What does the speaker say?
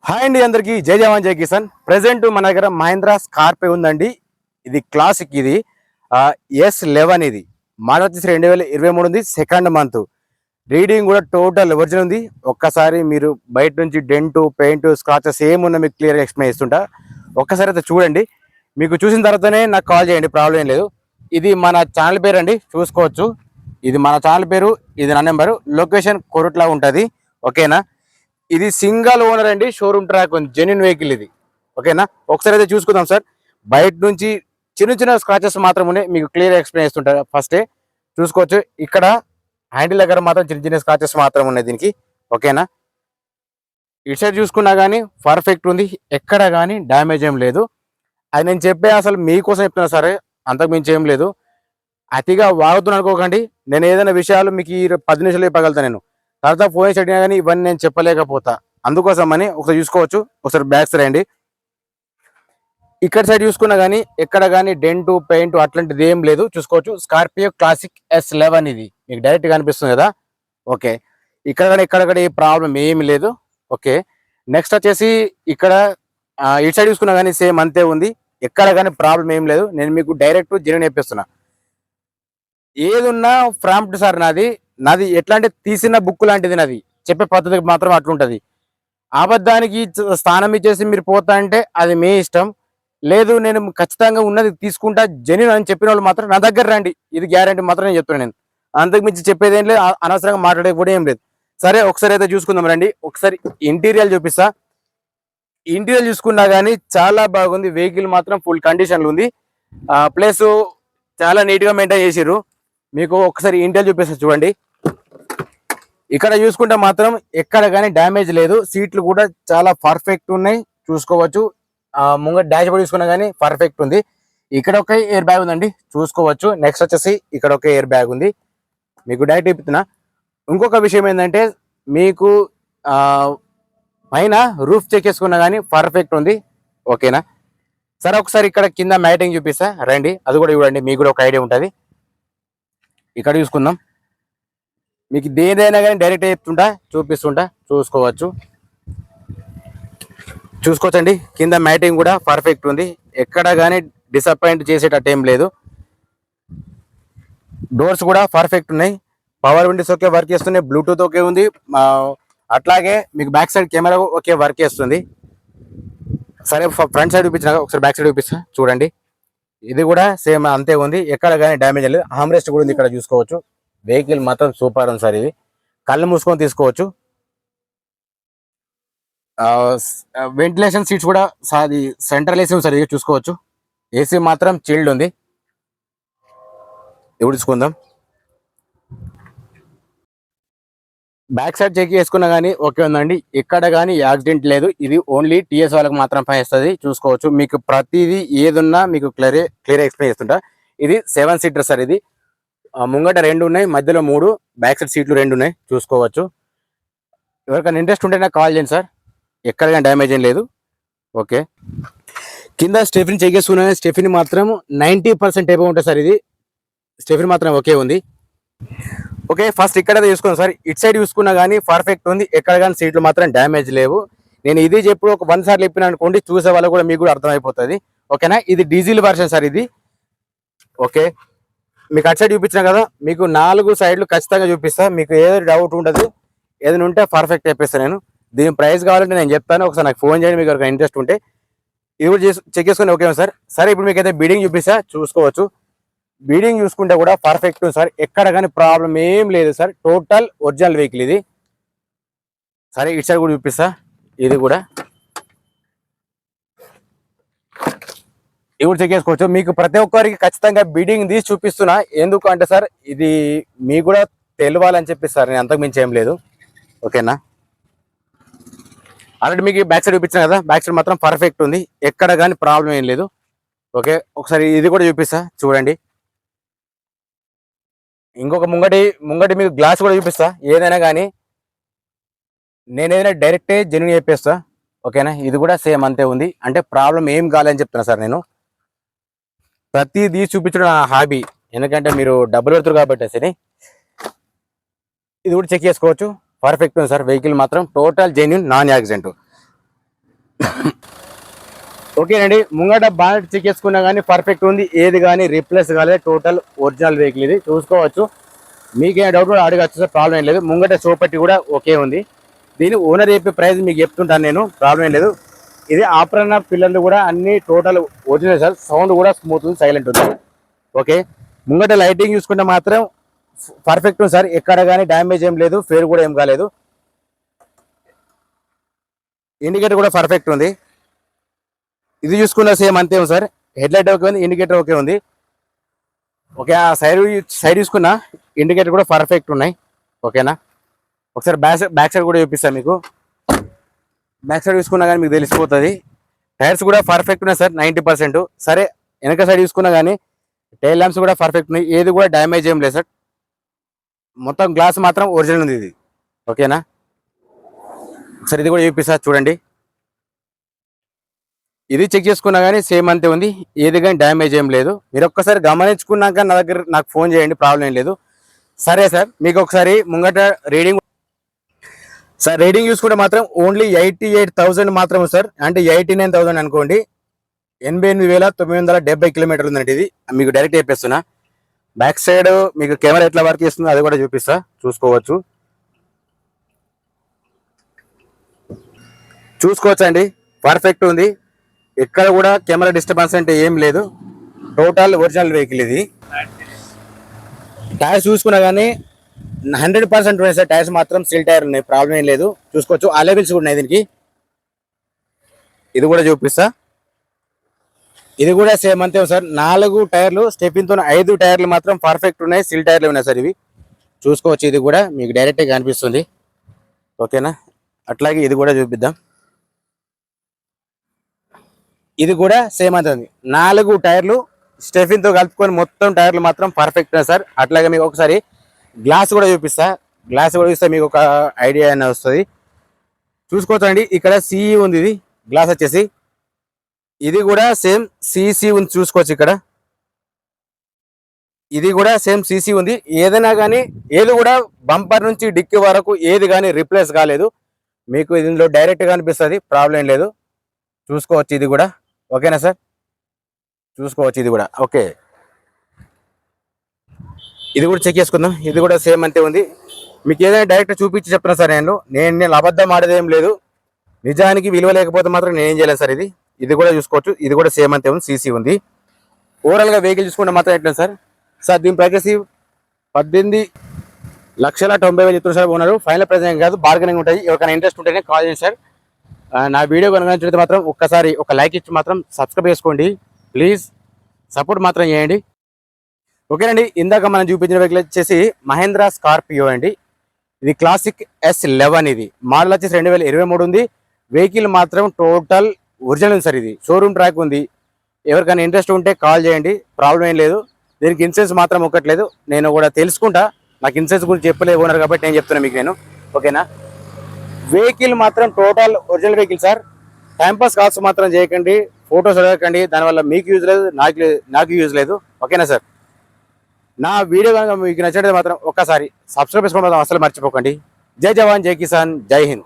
Hi అండి, అందరికి జై జవాన్ జై కిసాన్. ప్రెసెంట్ మన దగ్గర మహేంద్ర స్కార్పియో ఉందండి. ఇది క్లాసిక్, ఇది S11. ఇది మోడల్ వచ్చేసి 2023 ఉంది, సెకండ్ మంత్. రీడింగ్ కూడా టోటల్ ఒరిజినల్ ఉంది. ఒక్కసారి మీరు బయట నుంచి డెంట్ పెయింట్ స్క్రాచెస్ ఏమున్నా మీకు క్లియర్గా ఎక్స్ప్లెయిన్ చేస్తుంటా. ఒక్కసారి అయితే చూడండి. మీకు చూసిన తర్వాతనే నాకు కాల్ చేయండి, ప్రాబ్లం ఏం లేదు. ఇది మన ఛానల్ పేరు అండి, చూసుకోవచ్చు. ఇది మన ఛానల్ పేరు, ఇది నా నెంబరు. లొకేషన్ కొరుట్లా ఉంటుంది, ఓకేనా. ఇది సింగల్ ఓనర్ అండి, షోరూమ్ ట్రాక్ ఉంది, జెన్యున్ వెహికల్ ఇది, ఓకేనా. ఒకసారి అయితే చూసుకుందాం సార్. బయట నుంచి చిన్న చిన్న స్క్రాచెస్ మాత్రం ఉన్నాయి, మీకు క్లియర్ ఎక్స్ప్లెయిన్ చేస్తుంటారు. ఫస్టే చూసుకోవచ్చు. ఇక్కడ హ్యాండిల్ దగ్గర మాత్రం చిన్న చిన్న స్క్రాచెస్ మాత్రం ఉన్నాయి దీనికి, ఓకేనా. ఇటు సైడ్ చూసుకున్నా కానీ పర్ఫెక్ట్ ఉంది, ఎక్కడ కానీ డ్యామేజ్ ఏం లేదు. అది నేను చెప్పే అసలు మీకోసం చెప్తున్నా సరే, అంతకు మించి ఏం లేదు. అతిగా వాగుతున్నా అనుకోకండి. నేను ఏదైనా విషయాలు మీకు ఈ 10 నిమిషాలు చెప్పగలుగుతాను. నేను తర్వాత ఫోన్ సెట్టినా కానీ ఇవన్నీ నేను చెప్పలేకపోతా. అందుకోసం అని ఒకసారి చూసుకోవచ్చు. ఒకసారి బ్యాక్ సైడ్ అండి, ఇక్కడ సైడ్ చూసుకున్నా కానీ ఎక్కడ కానీ డెంటు పెయింట్ అట్లాంటిది ఏం లేదు. చూసుకోవచ్చు. స్కార్పియో క్లాసిక్ S11 ఇది మీకు డైరెక్ట్ గా కనిపిస్తుంది కదా, ఓకే. ఇక్కడ కానీ ఎక్కడ ఏ ప్రాబ్లం ఏమి లేదు, ఓకే. నెక్స్ట్ వచ్చేసి ఇక్కడ ఇటు సైడ్ చూసుకున్నా కానీ సేమ్ అంతే ఉంది, ఎక్కడ కానీ ప్రాబ్లం ఏం లేదు. నేను మీకు డైరెక్ట్ జెన్యూన్ చెప్పిస్తున్నా. ఏదున్నా ప్రాంప్ట్ సార్ నాది నాది ఎట్లా అంటే తీసిన బుక్ లాంటిది నాది. చెప్పే పద్ధతి మాత్రం అట్లుంటది. అబద్ధానికి స్థానం ఇచ్చేసి మీరు పోతా అంటే అది మీ ఇష్టం. లేదు నేను ఖచ్చితంగా ఉన్నది తీసుకుంటా జెన్యూన్ అని చెప్పిన వాళ్ళు మాత్రం నా దగ్గర రండి, ఇది గ్యారంటీ మాత్రం నేను చెప్తున్నాను. నేను అంతకు మించి చెప్పేది ఏం లేదు, అనవసరంగా మాట్లాడే కూడా ఏం లేదు. సరే ఒకసారి అయితే చూసుకుందాం రండి. ఒకసారి ఇంటీరియర్ చూపిస్తా. ఇంటీరియర్ చూసుకున్నా కానీ చాలా బాగుంది. వెహికల్ మాత్రం ఫుల్ కండిషన్లు ఉంది. ప్లస్ చాలా నీట్ గా మెయింటైన్ చేసిర్రు. మీకు ఒకసారి ఇంటీరియర్ చూపిస్తా చూడండి. ఇక్కడ చూసుకుంటే మాత్రం ఎక్కడ కానీ డ్యామేజ్ లేదు. సీట్లు కూడా చాలా పర్ఫెక్ట్ ఉన్నాయి, చూసుకోవచ్చు. ముంగ డాష్ బోర్డ్ చూసుకున్నా కానీ పర్ఫెక్ట్ ఉంది. ఇక్కడ ఒక ఎయిర్ బ్యాగ్ ఉందండి, చూసుకోవచ్చు. నెక్స్ట్ వచ్చేసి ఇక్కడ ఒక ఎయిర్ బ్యాగ్ ఉంది, మీకు డైరెక్ట్ చెప్తున్నా. ఇంకొక విషయం ఏంటంటే మీకు పైన రూఫ్ చెక్ చేసుకున్నా కానీ పర్ఫెక్ట్ ఉంది, ఓకేనా. సరే ఒకసారి ఇక్కడ కింద మ్యాటింగ్ చూపిస్తా రండి, అది కూడా చూడండి, మీకు కూడా ఒక ఐడియా ఉంటుంది. ఇక్కడ చూసుకుందాం. మీకు దేదైనా కానీ డైరెక్ట్ చెప్తుంటా, చూపిస్తుంటా, చూసుకోవచ్చండి. కింద మ్యాటింగ్ కూడా పర్ఫెక్ట్ ఉంది, ఎక్కడ కానీ డిసప్పాయింట్ చేసేటట్టు ఏం లేదు. డోర్స్ కూడా పర్ఫెక్ట్ ఉన్నాయి. పవర్ విండోస్ ఓకే వర్క్ చేస్తున్నాయి, బ్లూటూత్ ఓకే ఉంది. అట్లాగే మీకు back side camera okay work చేస్తుంది. సరే ఫ్రంట్ సైడ్ చూపించిన, ఒకసారి బ్యాక్ సైడ్ చూపిస్తా చూడండి. ఇది కూడా సేమ్ అంతే ఉంది, ఎక్కడ కానీ డ్యామేజ్ లేదు. హామ్రెస్ట్ కూడా ఉంది, ఇక్కడ చూసుకోవచ్చు. వెహికల్ మాత్రం సూపర్ ఉంది సార్. ఇది కళ్ళు మూసుకొని తీసుకోవచ్చు. వెంటిలేషన్ సీట్స్ కూడా అది సెంట్రల్ ఏసీ ఉంది సార్, ఇది చూసుకోవచ్చు. ఏసీ మాత్రం చిల్డ్ ఉంది. ఇప్పుడు చూసుకుందాం. బ్యాక్ సైడ్ చెక్ చేసుకున్నా కానీ ఓకే ఉందండి, ఎక్కడ కానీ యాక్సిడెంట్ లేదు. ఇది ఓన్లీ టీఎస్ వాళ్ళకి మాత్రం పనిస్తుంది, చూసుకోవచ్చు. మీకు ప్రతిదీ ఏదున్నా మీకు క్లియర్ ఎక్స్ప్లెయిన్ చేస్తుంటా. ఇది 7 సీటర్ సార్. ఇది ముంగట 2 ఉన్నాయి, మధ్యలో 3, బ్యాక్ సైడ్ సీట్లు 2 ఉన్నాయి, చూసుకోవచ్చు. ఎవరికైనా ఇంట్రెస్ట్ ఉంటే నాకు కాల్ చేయండి సార్, ఎక్కడ కానీ డ్యామేజ్ ఏం లేదు, ఓకే. కింద స్టెఫినీ చెక్ చేసుకున్నా, స్టెఫినీ మాత్రం 90% ఏమో ఉంటుంది సార్. ఇది స్టెఫినీ మాత్రం ఓకే ఉంది, ఓకే. ఫస్ట్ ఇక్కడ చూసుకున్నాం సార్. ఇటు సైడ్ చూసుకున్నా కానీ పర్ఫెక్ట్ ఉంది, ఎక్కడ కానీ సీట్లు మాత్రం డ్యామేజ్ లేవు. నేను ఇది చెప్పుడు ఒక 1 సార్లు చెప్పిన అనుకోండి, చూసే వాళ్ళు కూడా మీకు కూడా అర్థమైపోతుంది, ఓకేనా. ఇది డీజిల్ వర్షన్ సార్ ఇది, ఓకే. మీకు అటు సైడ్ చూపించినా కదా, మీకు 4 సైడ్లు ఖచ్చితంగా చూపిస్తా. మీకు ఏదో డౌట్ ఉండదు, ఏదైనా ఉంటే పర్ఫెక్ట్ చెప్పేస్తాను నేను. దీని ప్రైస్ కావాలంటే నేను చెప్తాను, ఒకసారి నాకు ఫోన్ చేయండి మీకు ఎవరికి ఇంట్రెస్ట్ ఉంటే. ఇది కూడా చెక్ చేసుకుని ఓకే సార్. సరే ఇప్పుడు మీకు అయితే బిడింగ్ చూపిస్తా, చూసుకోవచ్చు. బీడింగ్ చూసుకుంటే కూడా పర్ఫెక్ట్ ఉంది సార్, ఎక్కడ కానీ ప్రాబ్లం ఏం లేదు సార్. టోటల్ ఒరిజినల్ వెహికల్ ఇది. సరే ఇటు సైడ్ కూడా చూపిస్తా, ఇది కూడా ఇప్పుడు చెక్ చేసుకోవచ్చు. మీకు ప్రతి ఒక్కరికి ఖచ్చితంగా బీడింగ్ తీసి చూపిస్తున్నా, ఎందుకు అంటే సార్ ఇది మీకు కూడా తెలియాలని చెప్పి సార్, నేను అంతకు మించి ఏం లేదు, ఓకేనా. ఆల్రెడీ మీకు బ్యాక్ సైడ్ చూపించాను కదా, బ్యాక్ సైడ్ మాత్రం పర్ఫెక్ట్ ఉంది, ఎక్కడ కానీ ప్రాబ్లం ఏం లేదు, ఓకే. ఒకసారి ఇది కూడా చూపిస్తా చూడండి. ఇంకొక ముంగటి మీకు గ్లాస్ కూడా చూపిస్తా. ఏదైనా కానీ నేను ఏదైనా డైరెక్టే జెన్యూన్ చెప్పేస్తా, ఓకేనా. ఇది కూడా సేమ్ అంతే ఉంది, అంటే ప్రాబ్లం ఏం కాలేదని చెప్తున్నా సార్. నేను ప్రతిదీ చూపించడం నా హాబీ, ఎందుకంటే మీరు డబ్బులు పెడతారు కాబట్టి. సరే ఇది కూడా చెక్ చేసుకోవచ్చు, పర్ఫెక్ట్ ఉంది సార్. వెహికల్ మాత్రం టోటల్ జెన్యూన్, నాన్ యాక్సిడెంట్. ఓకేనండి, ముంగట బాగా చెక్ చేసుకున్నా కానీ పర్ఫెక్ట్ ఉంది, ఏది కానీ రీప్లేస్ కాలేదు, టోటల్ ఒరిజినల్ వెహికల్ ఇది చూసుకోవచ్చు. మీకేం డౌట్ కూడా అడగచ్చు సార్, ప్రాబ్లం ఏం లేదు. ముంగట షోపట్టి కూడా ఓకే ఉంది. దీని ఓనర్ చెప్పే ప్రైస్ మీకు చెప్తుంటాను నేను, ప్రాబ్లం ఏం లేదు. ఇది ఆపరణ పిల్లలు కూడా అన్ని టోటల్ ఒరిజినల్ సార్. సౌండ్ కూడా స్మూత్ ఉంది, సైలెంట్ ఉంది. ఓకే, ముంగట లైటింగ్ చూసుకుంటే మాత్రం పర్ఫెక్ట్ ఉంది సార్, ఎక్కడ కానీ డ్యామేజ్ ఏం లేదు, ఫేర్ కూడా ఏం కాలేదు. ఇండికేటర్ కూడా పర్ఫెక్ట్ ఉంది. ఇది చూసుకున్న సేమ్ అంతే ఉంది సార్. హెడ్ లైట్ ఓకే ఉంది, ఇండికేటర్ ఓకే ఉంది. ఓకే, ఆ సైడ్ చూసుకున్న ఇండికేటర్ కూడా పర్ఫెక్ట్ ఉన్నాయి. ఓకేనా, ఒకసారి బ్యాక్ సైడ్ కూడా చూపిస్తాను మీకు. బ్యాక్ సైడ్ చూసుకున్నా కానీ మీకు తెలిసిపోతుంది. టైర్స్ కూడా పర్ఫెక్ట్ ఉన్నాయి సార్, 90%. సరే, వెనక సైడ్ చూసుకున్నా కానీ టైల్ ల్యాంప్స్ కూడా పర్ఫెక్ట్ ఉన్నాయి, ఏది కూడా డ్యామేజ్ ఏం లేదు సార్. మొత్తం గ్లాస్ మాత్రం ఒరిజినల్ ఉంది ఇది. ఓకేనా, ఒకసారి ఇది కూడా చూపిస్తా చూడండి. ఇది చెక్ చేసుకున్నా కానీ సేమ్ అంతే ఉంది, ఏది కానీ డ్యామేజ్ ఏం లేదు. మీరు ఒక్కసారి గమనించుకున్నాక నా దగ్గర నాకు ఫోన్ చేయండి, ప్రాబ్లం ఏం లేదు. సరే సార్, మీకు ఒకసారి ముంగట రీడింగ్ సార్, రీడింగ్ చూసుకుంటే మాత్రం ఓన్లీ 88,000 మాత్రం సార్, అంటే 89,000 అనుకోండి. 88,970 కిలోమీటర్లు ఉందండి ఇది. మీకు డైరెక్ట్ చెప్పేస్తున్నా. బ్యాక్ సైడ్ మీకు కెమెరా ఎట్లా వర్క్ చేస్తుందో అది కూడా చూపిస్తా, చూసుకోవచ్చు. అండి, పర్ఫెక్ట్ ఉంది, ఎక్కడ కూడా కెమెరా డిస్టర్బెన్స్ అంటే ఏం లేదు. టోటల్ ఒరిజినల్ వెహికల్ ఇది. టైర్స్ చూసుకున్నా కానీ 100% ఉన్నాయి సార్. టైర్స్ మాత్రం స్టీల్ టైర్ ఉన్నాయి, ప్రాబ్లం ఏం లేదు. చూసుకోవచ్చు, అలెవెల్స్ కూడా ఉన్నాయి దీనికి. ఇది కూడా చూపిస్తా. ఇది కూడా సేమ్ అంతే సార్. 4 టైర్లు స్టెప్పింగ్తో, 5 టైర్లు మాత్రం పర్ఫెక్ట్ ఉన్నాయి, స్టీల్ టైర్లు ఉన్నాయి సార్ ఇవి. చూసుకోవచ్చు, ఇది కూడా మీకు డైరెక్ట్గా కనిపిస్తుంది. ఓకేనా, అట్లాగే ఇది కూడా చూపిద్దాం. ఇది కూడా సేమ్ అంతే ఉంది. 4 టైర్లు స్టెఫిన్తో కలుపుకొని మొత్తం టైర్లు మాత్రం పర్ఫెక్ట్ ఉన్నాయి సార్. అట్లాగే మీకు ఒకసారి గ్లాస్ కూడా చూపిస్తా. గ్లాస్ కూడా చూస్తే మీకు ఒక ఐడియా అయినా వస్తుంది. చూసుకోవచ్చండి, ఇక్కడ సిఈ ఉంది, ఇది గ్లాస్ వచ్చేసి. ఇది కూడా సేమ్ సిసి ఉంది, చూసుకోవచ్చు ఇక్కడ. ఇది కూడా సేమ్ సిసి ఉంది. ఏదైనా కానీ ఏది కూడా బంపర్ నుంచి డిక్కి వరకు ఏది కానీ రిప్లేస్ కాలేదు. మీకు ఇందులో డైరెక్ట్గా అనిపిస్తుంది, ప్రాబ్లం లేదు. చూసుకోవచ్చు ఇది కూడా. ఓకేనా సార్, చూసుకోవచ్చు ఇది కూడా. ఓకే, ఇది కూడా చెక్ చేసుకుందాం. ఇది కూడా సేమ్ అంతే ఉంది. మీకు ఏదైనా డైరెక్ట్ చూపించి చెప్తున్నా సార్. నేను అబద్ధం ఆడేదేం లేదు. నిజానికి విలువ లేకపోతే మాత్రం నేనేం చేయలేదు సార్. ఇది కూడా చూసుకోవచ్చు, ఇది కూడా సేమ్ అంతే ఉంది, సీసీ ఉంది. ఓవరాల్గా వెహికల్ చూసుకుంటే మాత్రం ఎట్లా సార్. దీని ప్రైస్ 18,90,000 చెప్తున్నారు సార్ ఉన్నారు. ఫైనల్ ప్రైస్ ఏం కాదు, బార్గెనింగ్ ఉంటుంది. ఎవరికైనా ఇంట్రెస్ట్ ఉంటేనే కాల్ చేయండి సార్. నా వీడియో కనుక మాత్రం ఒక్కసారి ఒక లైక్ ఇచ్చి మాత్రం సబ్స్క్రైబ్ చేసుకోండి ప్లీజ్, సపోర్ట్ మాత్రం చేయండి. ఓకేనండి, ఇందాక మనం చూపించిన వెహికల్ వచ్చేసి మహేంద్ర స్కార్పియో అండి. ఇది క్లాసిక్ S11. ఇది మోడల్ వచ్చేసి 2023 ఉంది. వెహికల్ మాత్రం టోటల్ ఒరిజినల్ ఉంది సార్. ఇది షోరూమ్ ట్రాక్ ఉంది. ఎవరికైనా ఇంట్రెస్ట్ ఉంటే కాల్ చేయండి, ప్రాబ్లం ఏం లేదు. దీనికి ఇన్సూరెన్స్ మాత్రం ఒక్కట్లేదు, నేను కూడా తెలుసుకుంటా. నాకు ఇన్సూరెన్స్ గురించి చెప్పలేదు ఓనర్ కాబట్టి నేను చెప్తున్నా మీకు నేను. ఓకేనా, వెహికల్ మాత్రం total original vehicle sir. Timepass calls మాత్రం చేయకండి, ఫొటోస్ అడగకండి, దానివల్ల మీకు యూజ్ లేదు, నాకు యూజ్ లేదు. ఓకేనా సార్, నా వీడియో కనుక మీకు నచ్చినట్లయితే మాత్రం ఒక్కసారి సబ్స్క్రైబ్ చేసుకోవడం అసలు మర్చిపోకండి. జై జవాన్, జై కిసాన్, జై హింద్.